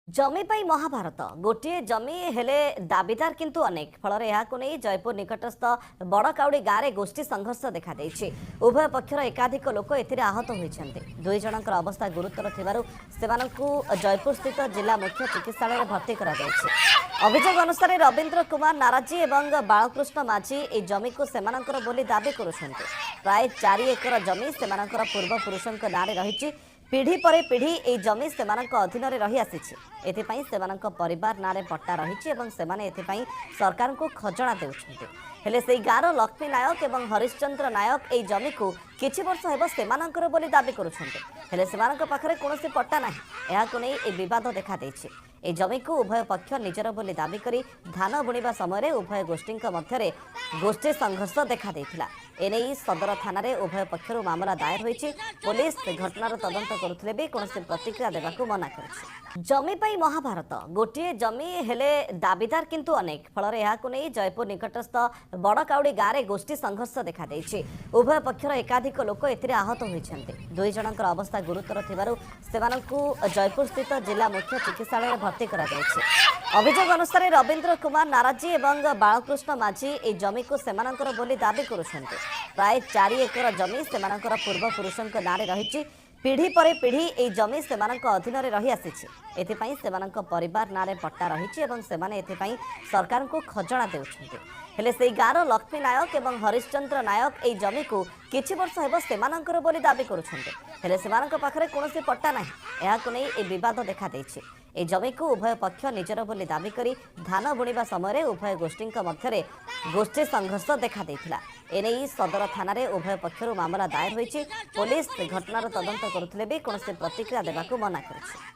जमी पाई महाभारत गोटे जमी हेले दाबीदार किंतु अनेक फल नहीं जयपुर निकटस्थ बड़काउड़ी गाँव में गोष्ठी संघर्ष देखा उभय पक्षर एकाधिक लोक आहत होती दुई जनकर अवस्था गुरुतर जयपुर स्थित जिला मुख्य चिकित्सालय भर्ती कर अभियोग अनुसार रवींद्र कुमार नाराजी और बालकृष्ण माझी ए जमी को सेमानंकर बोली दाबी करुछन्ते। प्राय 4 एकर जमी सेमानंकर पूर्वपुरुषों नाँ रही पीढ़ी पर पीढ़ी ए जमी सेमानंक अधीन रही आसीछि। एथिपाई सेमानंक परिवार नारे पट्टा रही एवं सेमाने एथिपाई सरकार को खजणा देउछन्ते। हेले सेई गाँव लक्ष्मी नायक एवं हरिश्चंद्र नायक ए जमी को किछि वर्ष हेब सेमानंकर बोली दाबी करुछन्ते। हेले सेमानंक पाखरे कोनोसी पट्टा नाही। एहाको नै ए विवाद देखा दैछि। ए जमी को उभय पक्ष निजर बोली दाबी करी धान बुणिबा समय उभय गोष्ठी मध्य गोष्ठी संघर्ष देखा देइथिला। एने सदर थाना उभय पक्षर मामला दायर होईछि। पुलिस घटनार तदंत करुथिले भी कोनोसी प्रतिक्रिया देबाकू मना करछि। जमी पाई महाभारत गोटे जमी हेले दाबीदार किंतु अनेक फल नहीं जयपुर निकटस्थ बड़काउड़ी गाँव में गोष्ठी संघर्ष देखा उभय पक्षर एकाधिक लोक आहत होती दुई जनकर अवस्था गुरुतर जयपुर स्थित जिला मुख्य चिकित्सालय भर्ती कर अभियोग अनुसार रवींद्र कुमार नाराजी और बालकृष्ण माझी ए जमी को सेमानंकर बोली दाबी करुछन्ते। प्राय 4 एकर जमी सेमानंकर पूर्वपुरुषों नाँ रही पीढ़ी पर पीढ़ी ए जमी सेमानंक अधीन रही आसीछि। एथिपाई सेमानंक परिवार नारे पट्टा रही एवं सेमाने एथिपाई सरकार को खजणा देउछन्ते। हेले सेई गाँव लक्ष्मी नायक एवं हरिश्चंद्र नायक ए जमी को किछि वर्ष हेब सेमानंकर बोली दाबी करुछन्ते। हेले सेमानंक पाखरे कोनोसी पट्टा नाही। एहाको नै ए विवाद देखा दैछि। ए जमी को उभय पक्ष निजर बोली दाबी करी धान बुणिबा समय उभय गोष्ठी मध्य गोष्ठी संघर्ष देखा देइथिला। एने सदर थाना उभय पक्षर मामला दायर होईछि। पुलिस घटनार तदंत करुथिले भी कोनोसी प्रतिक्रिया देबाकू मना करछि।